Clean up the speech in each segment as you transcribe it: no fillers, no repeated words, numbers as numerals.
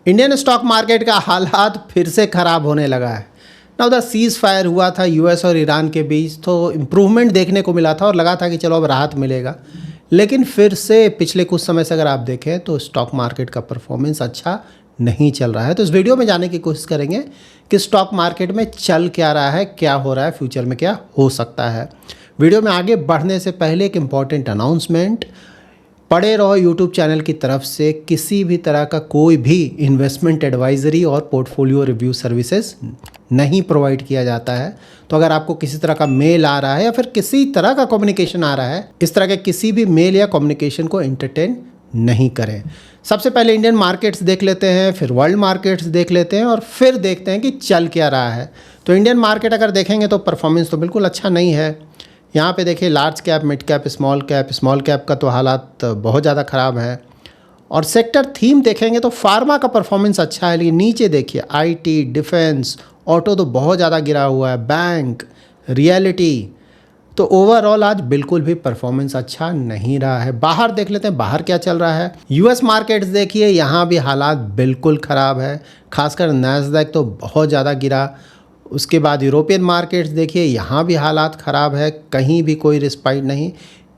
Indian stock market का हालात फिर से ख़राब होने लगा है। नाउ द सीज़ फायर हुआ था यूएस और ईरान के बीच, तो इम्प्रूवमेंट देखने को मिला था और लगा था कि चलो अब राहत मिलेगा। लेकिन फिर से पिछले कुछ समय से अगर आप देखें तो स्टॉक मार्केट का परफॉर्मेंस अच्छा नहीं चल रहा है। तो इस वीडियो में जानने की कोशिश करेंगे कि स्टॉक मार्केट में चल क्या रहा है, क्या हो रहा है, फ्यूचर में क्या हो सकता है। वीडियो में आगे बढ़ने से पहले एक इम्पॉर्टेंट अनाउंसमेंट, पड़े रहो यूट्यूब चैनल की तरफ से किसी भी तरह का कोई भी इन्वेस्टमेंट एडवाइजरी और पोर्टफोलियो रिव्यू सर्विसेज नहीं प्रोवाइड किया जाता है। तो अगर आपको किसी तरह का मेल आ रहा है या फिर किसी तरह का कम्युनिकेशन आ रहा है, इस तरह के किसी भी मेल या कम्युनिकेशन को एंटरटेन नहीं करें। सबसे पहले इंडियन मार्केट्स देख लेते हैं, फिर वर्ल्ड मार्केट्स देख लेते हैं और फिर देखते हैं कि चल क्या रहा है। तो इंडियन मार्केट अगर देखेंगे तो परफॉर्मेंस तो बिल्कुल अच्छा नहीं है। यहाँ पे देखिए large cap, mid cap, small cap का तो हालात बहुत ज़्यादा ख़राब है। और सेक्टर थीम देखेंगे तो फार्मा का परफॉर्मेंस अच्छा है, लेकिन नीचे देखिए आईटी, डिफेंस, ऑटो तो बहुत ज़्यादा गिरा हुआ है, बैंक, रियलिटी। तो ओवरऑल आज बिल्कुल भी परफॉर्मेंस अच्छा नहीं रहा है। बाहर देख लेते हैं, बाहर क्या चल रहा है। यूएस मार्केट्स देखिए, यहाँ भी हालात बिल्कुल ख़राब है, खासकर नैस्डैक तो बहुत ज़्यादा गिरा। उसके बाद यूरोपियन मार्केट्स देखिए, यहाँ भी हालात ख़राब है, कहीं भी कोई रिस्पाइट नहीं।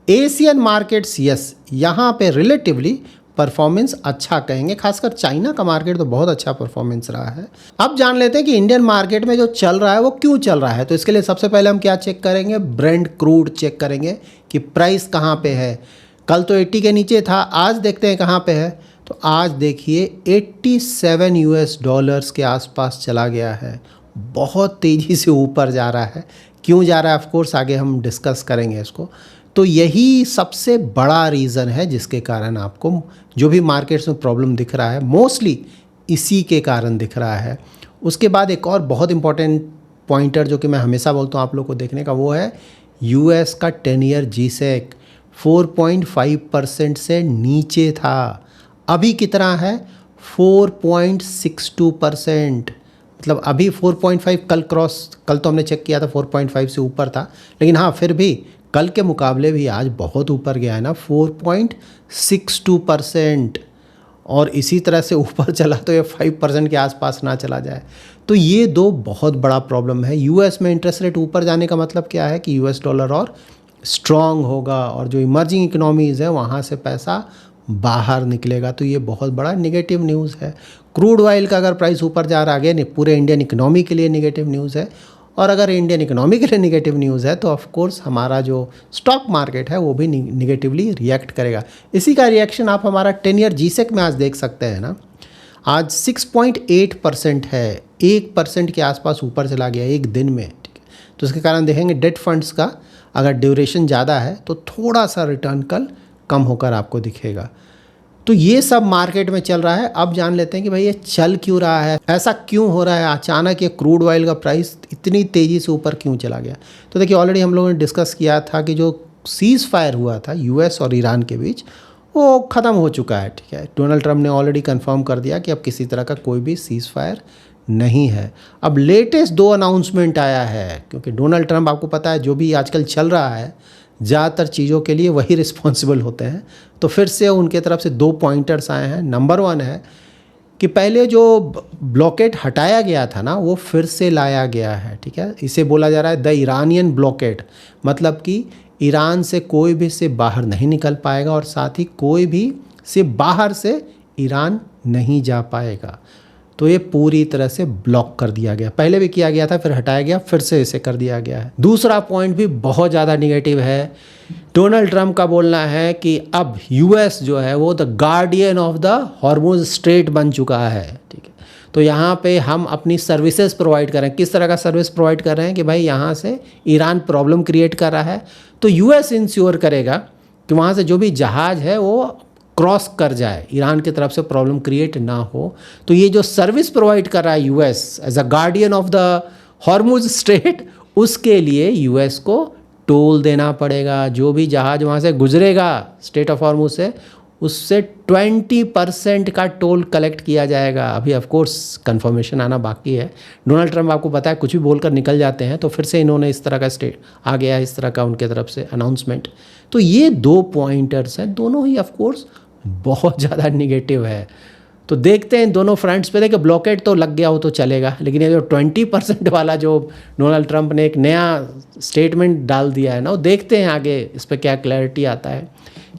एशियन मार्केट्स यस, यहाँ पे रिलेटिवली परफॉर्मेंस अच्छा कहेंगे, खासकर चाइना का मार्केट तो बहुत अच्छा परफॉर्मेंस रहा है। अब जान लेते हैं कि इंडियन मार्केट में जो चल रहा है वो क्यों चल रहा है। तो इसके लिए सबसे पहले हम क्या चेक करेंगे, ब्रेंट क्रूड चेक करेंगे कि प्राइस कहाँ पे है। कल तो 80 के नीचे था, आज देखते हैं कहाँ पे है। तो आज देखिए 87 यूएस डॉलर्स के आसपास चला गया है, बहुत तेज़ी से ऊपर जा रहा है। क्यों जा रहा है, ऑफ कोर्स आगे हम डिस्कस करेंगे इसको। तो यही सबसे बड़ा रीज़न है जिसके कारण आपको जो भी मार्केट्स में प्रॉब्लम दिख रहा है, मोस्टली इसी के कारण दिख रहा है। उसके बाद एक और बहुत इंपॉर्टेंट पॉइंटर जो कि मैं हमेशा बोलता हूँ आप लोग को देखने का, वो है यूएस का 10 ईयर जीसेक 4.5% से नीचे था, अभी कितना है 4.62%। मतलब अभी 4.5, कल तो हमने चेक किया था 4.5 से ऊपर था, लेकिन हाँ फिर भी कल के मुकाबले भी आज बहुत ऊपर गया है ना, 4.62%। और इसी तरह से ऊपर चला तो ये 5% के आसपास ना चला जाए। तो ये दो बहुत बड़ा प्रॉब्लम है। यूएस में इंटरेस्ट रेट ऊपर जाने का मतलब क्या है कि यूएस डॉलर और स्ट्रॉन्ग होगा और जो इमर्जिंग इकोनॉमीज़ है वहाँ से पैसा बाहर निकलेगा। तो ये बहुत बड़ा नेगेटिव न्यूज़ है। क्रूड ऑयल का अगर प्राइस ऊपर जा रहा है, पूरे इंडियन इकोनॉमी के लिए नेगेटिव न्यूज़ है। और अगर इंडियन इकोनॉमी के लिए नेगेटिव न्यूज़ है तो ऑफ कोर्स हमारा जो स्टॉक मार्केट है वो भी निगेटिवली रिएक्ट करेगा। इसी का रिएक्शन आप हमारा 10 ईयर जीसेक में आज देख सकते हैं ना। आज 6.8% है, 1% के आसपास ऊपर चला गया एक दिन में, ठीक है। तो इसके कारण देखेंगे डेट फंड्स का अगर ड्यूरेशन ज़्यादा है तो थोड़ा सा रिटर्न कल कम होकर आपको दिखेगा। तो ये सब मार्केट में चल रहा है। अब जान लेते हैं कि भाई ये चल क्यों रहा है, ऐसा क्यों हो रहा है, अचानक ये क्रूड ऑयल का प्राइस इतनी तेज़ी से ऊपर क्यों चला गया। तो देखिए ऑलरेडी हम लोगों ने डिस्कस किया था कि जो सीज़ फायर हुआ था यूएस और ईरान के बीच वो ख़त्म हो चुका है, ठीक है। डोनाल्ड ट्रंप ने ऑलरेडी कंफर्म कर दिया कि अब किसी तरह का कोई भी सीज़ फायर नहीं है। अब लेटेस्ट 2 अनाउंसमेंट आया है, क्योंकि डोनाल्ड ट्रंप आपको पता है जो भी आजकल चल रहा है ज़्यादातर चीज़ों के लिए वही रिस्पॉन्सिबल होते हैं। तो फिर से उनके तरफ से 2 पॉइंटर्स आए हैं। नंबर 1 है कि पहले जो ब्लॉकेट हटाया गया था ना वो फिर से लाया गया है, ठीक है। इसे बोला जा रहा है द ईरानियन ब्लॉकेट, मतलब कि ईरान से कोई भी से बाहर नहीं निकल पाएगा और साथ ही कोई भी से बाहर से ईरान नहीं जा पाएगा। तो ये पूरी तरह से ब्लॉक कर दिया गया, पहले भी किया गया था फिर हटाया गया, फिर से इसे कर दिया गया है। दूसरा पॉइंट भी बहुत ज़्यादा निगेटिव है। डोनाल्ड ट्रंप का बोलना है कि अब यूएस जो है वो the guardian of the Hormuz straight बन चुका है, ठीक है। तो यहाँ पे हम अपनी सर्विसेज प्रोवाइड कर रहे हैं। किस तरह का सर्विस प्रोवाइड कर रहे हैं कि भाई यहाँ से ईरान प्रॉब्लम क्रिएट कर रहा है तो यूएस इंश्योर करेगा कि वहाँ से जो भी जहाज़ है वो क्रॉस कर जाए, ईरान की तरफ से प्रॉब्लम क्रिएट ना हो। तो ये जो सर्विस प्रोवाइड कर रहा है US as a guardian of the Hormuz strait, उसके लिए यूएस को टोल देना पड़ेगा। जो भी जहाज़ वहाँ से गुजरेगा स्ट्रेट ऑफ हॉर्मुज से, उससे 20% का टोल कलेक्ट किया जाएगा। अभी ऑफ कोर्स कंफर्मेशन आना बाकी है। डोनाल्ड ट्रंप आपको पता है कुछ भी बोलकर निकल जाते हैं, तो फिर से इन्होंने इस तरह का स्टेट आ गया, इस तरह का उनके तरफ से अनाउंसमेंट। तो ये 2 पॉइंटर्स हैं, दोनों ही ऑफ कोर्स बहुत ज़्यादा निगेटिव है। तो देखते हैं इन दोनों फ्रंट्स पे। देखिए ब्लॉकेट तो लग गया हो तो चलेगा, लेकिन ये जो 20% वाला जो डोनाल्ड ट्रंप ने एक नया स्टेटमेंट डाल दिया है ना, वो देखते हैं आगे इस पर क्या क्लैरिटी आता है।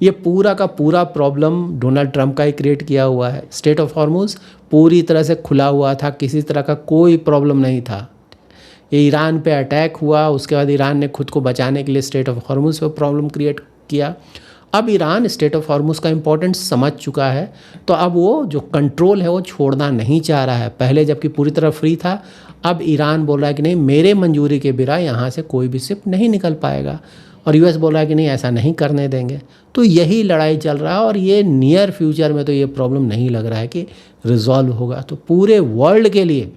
ये पूरा का पूरा प्रॉब्लम डोनाल्ड ट्रंप का ही क्रिएट किया हुआ है। स्ट्रेट ऑफ हॉर्मुज़ पूरी तरह से खुला हुआ था, किसी तरह का कोई प्रॉब्लम नहीं था। ये ईरान पे अटैक हुआ, उसके बाद ईरान ने खुद को बचाने के लिए स्ट्रेट ऑफ हॉर्मुज़ पे प्रॉब्लम क्रिएट किया। अब ईरान स्ट्रेट ऑफ हॉर्मुज़ का इंपॉर्टेंस समझ चुका है, तो अब वो जो कंट्रोल है वो छोड़ना नहीं चाह रहा है। पहले जबकि पूरी तरह फ्री था, अब ईरान बोल रहा है कि नहीं, मेरे मंजूरी के बिना यहाँ से कोई भी शिप नहीं निकल पाएगा, और यूएस बोल रहा है कि नहीं, ऐसा नहीं करने देंगे। तो यही लड़ाई चल रहा है, और ये नियर फ्यूचर में तो ये प्रॉब्लम नहीं लग रहा है कि रिजॉल्व होगा। तो पूरे वर्ल्ड के लिए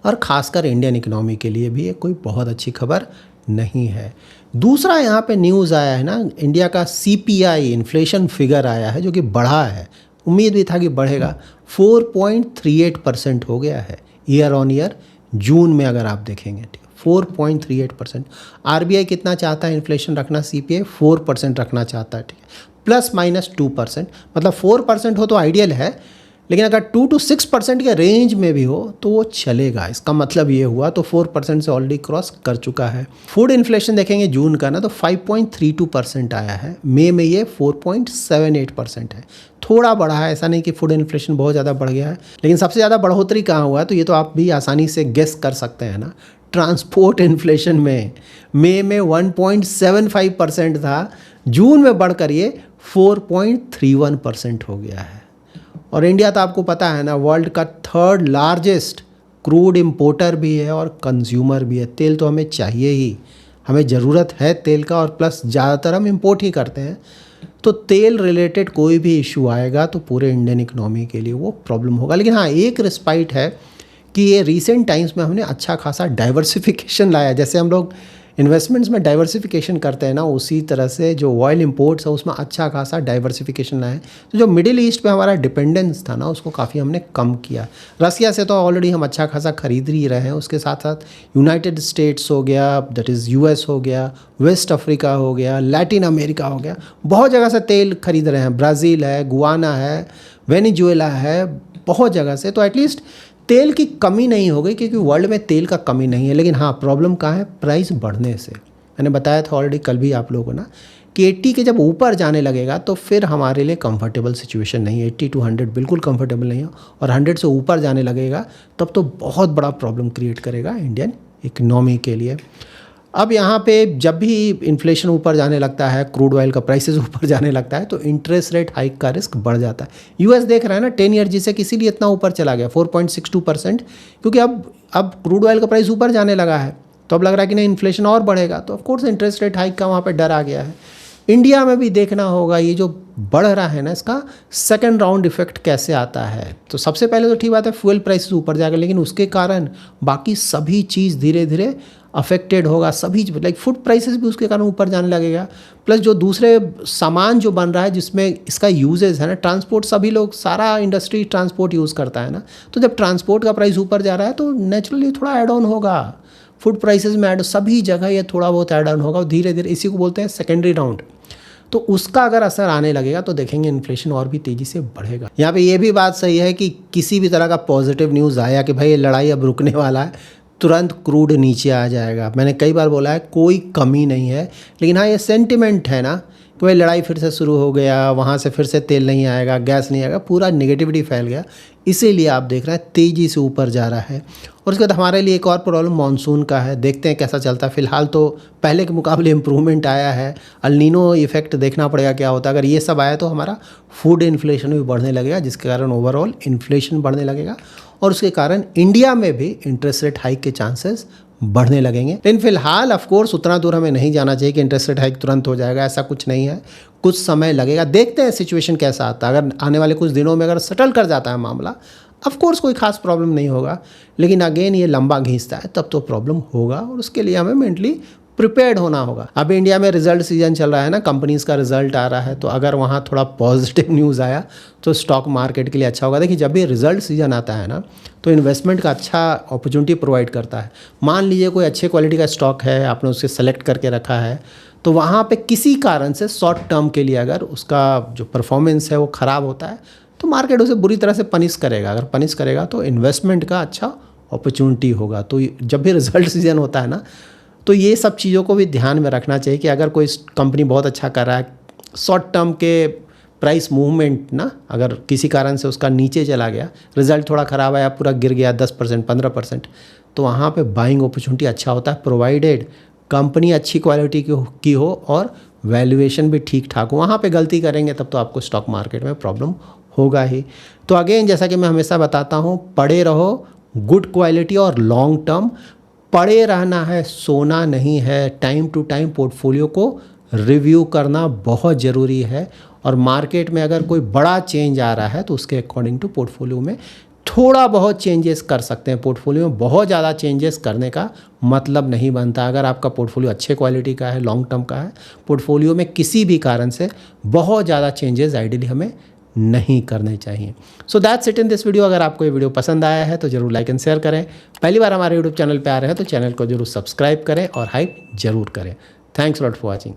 और ख़ासकर इंडियन इकोनॉमी के लिए भी ये कोई बहुत अच्छी खबर नहीं है। दूसरा यहाँ पे न्यूज़ आया है ना, इंडिया का CPI इन्फ्लेशन फिगर आया है जो कि बढ़ा है, उम्मीद भी था कि बढ़ेगा। 4.38% हो गया है ईयर ऑन ईयर जून में, अगर आप देखेंगे। 4.38%। RBI कितना चाहता है इन्फ्लेशन रखना? CPI 4% रखना चाहता है, ठीक है, ±2%। मतलब 4% हो तो आइडियल है, लेकिन अगर 2 to 6% के रेंज में भी हो तो वो चलेगा। इसका मतलब ये हुआ, तो 4% से ऑलरेडी क्रॉस कर चुका है। फूड इन्फ्लेशन देखेंगे जून का ना, तो 5.32% आया है। मई में ये 4.78% है, थोड़ा बढ़ा है। ऐसा नहीं कि फूड इन्फ्लेशन बहुत ज़्यादा बढ़ गया है, लेकिन सबसे ज़्यादा बढ़ोतरी कहाँ हुआ है, तो ये तो आप भी आसानी से गेस कर सकते हैं ना। ट्रांसपोर्ट इन्फ्लेशन में मई में 1.75% था, जून में बढ़कर ये 4.31% हो गया है। और इंडिया तो आपको पता है ना, वर्ल्ड का 3rd लार्जेस्ट क्रूड इंपोर्टर भी है और कंज्यूमर भी है। तेल तो हमें चाहिए ही, हमें ज़रूरत है तेल का, और प्लस ज़्यादातर हम इंपोर्ट ही करते हैं। तो तेल रिलेटेड कोई भी इशू आएगा तो पूरे इंडियन इकोनॉमी के लिए वो प्रॉब्लम होगा। लेकिन हाँ, एक रिस्पाइट है कि ये रीसेंट टाइम्स में हमने अच्छा खासा डाइवर्सिफिकेशन लाया। जैसे हम लोग इन्वेस्टमेंट्स में डाइवर्सिफिकेशन करते हैं ना, उसी तरह से जो ऑयल इंपोर्ट्स है उसमें अच्छा खासा डाइवर्सिफिकेशन लाए। तो जो मिडिल ईस्ट पे हमारा डिपेंडेंस था ना, उसको काफ़ी हमने कम किया। रसिया से तो ऑलरेडी हम अच्छा खासा खरीद ही रहे हैं, उसके साथ साथ यूनाइटेड स्टेट्स हो गया, दैट इज़ US हो गया, वेस्ट अफ्रीका हो गया, लैटिन अमेरिका हो गया, बहुत जगह से तेल खरीद रहे हैं। ब्राज़ील है, गुआना है, वेनेजुएला है, बहुत जगह से। तो एटलीस्ट तेल की कमी नहीं हो गई, क्योंकि वर्ल्ड में तेल का कमी नहीं है। लेकिन हाँ, प्रॉब्लम कहाँ है? प्राइस बढ़ने से। मैंने बताया था ऑलरेडी कल भी आप लोगों को ना, कि 80 के जब ऊपर जाने लगेगा तो फिर हमारे लिए कंफर्टेबल सिचुएशन नहीं है। 80 to 100 बिल्कुल कंफर्टेबल नहीं है, और 100 से ऊपर जाने लगेगा तब तो बहुत बड़ा प्रॉब्लम क्रिएट करेगा इंडियन इकनॉमी के लिए। अब यहाँ पे जब भी इन्फ्लेशन ऊपर जाने लगता है, क्रूड ऑयल का प्राइसेस ऊपर जाने लगता है, तो इंटरेस्ट रेट हाइक का रिस्क बढ़ जाता है। यूएस देख रहा है ना 10 ईयर जिसे इसीलिए इतना ऊपर चला गया 4.62%, क्योंकि अब क्रूड ऑयल का प्राइस ऊपर जाने लगा है, तो अब लग रहा है कि नहीं इन्फ्लेशन और बढ़ेगा, तो ऑफकोर्स इंटरेस्ट रेट हाइक का वहाँ पर डर आ गया है। इंडिया में भी देखना होगा ये जो बढ़ रहा है ना, इसका सेकंड राउंड इफेक्ट कैसे आता है। तो सबसे पहले तो ठीक बात है, फ्यूल प्राइसेस ऊपर जाएगा, लेकिन उसके कारण बाकी सभी चीज़ धीरे धीरे अफेक्टेड होगा। सभी लाइक फूड प्राइसेस भी उसके कारण ऊपर जाने लगेगा। प्लस जो दूसरे सामान जो बन रहा है जिसमें इसका यूजेस है ना, ट्रांसपोर्ट, सभी लोग, सारा इंडस्ट्री ट्रांसपोर्ट यूज़ करता है ना, तो जब ट्रांसपोर्ट का प्राइस ऊपर जा रहा है तो नेचुरली थोड़ा ऐड ऑन होगा फूड प्राइसेस में, सभी जगह ये थोड़ा बहुत ऐड ऑन होगा, और धीरे धीरे इसी को बोलते हैं सेकेंडरी राउंड। तो उसका अगर असर आने लगेगा तो देखेंगे इन्फ्लेशन और भी तेज़ी से बढ़ेगा। यहाँ पे ये भी बात सही है कि किसी भी तरह का पॉजिटिव न्यूज़ आया कि भाई ये लड़ाई अब रुकने वाला है, तुरंत क्रूड नीचे आ जाएगा। मैंने कई बार बोला है कोई कमी नहीं है, लेकिन हाँ ये सेंटिमेंट है ना कि भाई लड़ाई फिर से शुरू हो गया, वहाँ से फिर से तेल नहीं आएगा, गैस नहीं आएगा, पूरा नेगेटिविटी फैल गया, इसीलिए आप देख रहे हैं तेज़ी से ऊपर जा रहा है। और उसके बाद हमारे लिए एक और प्रॉब्लम मानसून का है, देखते हैं कैसा चलता है। फिलहाल तो पहले के मुकाबले इम्प्रूवमेंट आया है, अल नीनो इफेक्ट देखना पड़ेगा क्या होता है। अगर ये सब आया तो हमारा फूड इन्फ्लेशन भी बढ़ने लगेगा, जिसके कारण ओवरऑल इन्फ्लेशन बढ़ने लगेगा, और उसके कारण इंडिया में भी इंटरेस्ट रेट हाइक के चांसेस बढ़ने लगेंगे। लेकिन फिलहाल ऑफकोर्स उतना दूर हमें नहीं जाना चाहिए कि इंटरेस्ट रेट हाइक तुरंत हो जाएगा, ऐसा कुछ नहीं है, कुछ समय लगेगा। देखते हैं सिचुएशन कैसा आता है। अगर आने वाले कुछ दिनों में अगर सेटल कर जाता है मामला, ऑफकोर्स कोई खास प्रॉब्लम नहीं होगा, लेकिन अगेन ये लंबा घींचता है तब तो प्रॉब्लम होगा, और उसके लिए हमें मेंटली प्रिपेयर्ड होना होगा। अब इंडिया में रिजल्ट सीजन चल रहा है ना, कंपनीज़ का रिजल्ट आ रहा है, तो अगर वहाँ थोड़ा पॉजिटिव न्यूज़ आया तो स्टॉक मार्केट के लिए अच्छा होगा। देखिए जब भी रिजल्ट सीजन आता है ना, तो इन्वेस्टमेंट का अच्छा अपॉर्चुनिटी प्रोवाइड करता है। मान लीजिए कोई अच्छे क्वालिटी का स्टॉक है, आपने उसे सेलेक्ट करके रखा है, तो वहाँ पे किसी कारण से शॉर्ट टर्म के लिए अगर उसका जो परफॉर्मेंस है वो ख़राब होता है, तो मार्केट उसे बुरी तरह से पनिश करेगा। अगर पनिश करेगा तो इन्वेस्टमेंट का अच्छा अपॉर्चुनिटी होगा। तो जब भी रिजल्ट सीजन होता है ना, तो ये सब चीज़ों को भी ध्यान में रखना चाहिए कि अगर कोई कंपनी बहुत अच्छा कर रहा है, शॉर्ट टर्म के प्राइस मूवमेंट ना, अगर किसी कारण से उसका नीचे चला गया, रिजल्ट थोड़ा ख़राब आया, पूरा गिर गया 10% 15%, तो वहाँ पे बाइंग अपॉर्चुनिटी अच्छा होता है, प्रोवाइडेड कंपनी अच्छी क्वालिटी की हो और वैल्यूएशन भी ठीक ठाक हो। वहाँ पे गलती करेंगे तब तो आपको स्टॉक मार्केट में प्रॉब्लम होगा ही। तो अगेन, जैसा कि मैं हमेशा बताता हूँ, पढ़े रहो, गुड क्वालिटी और लॉन्ग टर्म पढ़े रहना है, सोना नहीं है। टाइम टू टाइम पोर्टफोलियो को रिव्यू करना बहुत ज़रूरी है, और मार्केट में अगर कोई बड़ा चेंज आ रहा है तो उसके अकॉर्डिंग टू पोर्टफोलियो में थोड़ा बहुत चेंजेस कर सकते हैं। पोर्टफोलियो में बहुत ज़्यादा चेंजेस करने का मतलब नहीं बनता। अगर आपका पोर्टफोलियो अच्छे क्वालिटी का है, लॉन्ग टर्म का है, पोर्टफोलियो में किसी भी कारण से बहुत ज़्यादा चेंजेस आइडियली हमें नहीं करने चाहिए। So that's it in this video. अगर आपको ये वीडियो पसंद आया है तो जरूर लाइक एंड शेयर करें। पहली बार हमारे यूट्यूब चैनल पे आ रहे हैं तो चैनल को जरूर सब्सक्राइब करें और हाइप जरूर करें। Thanks lot for watching.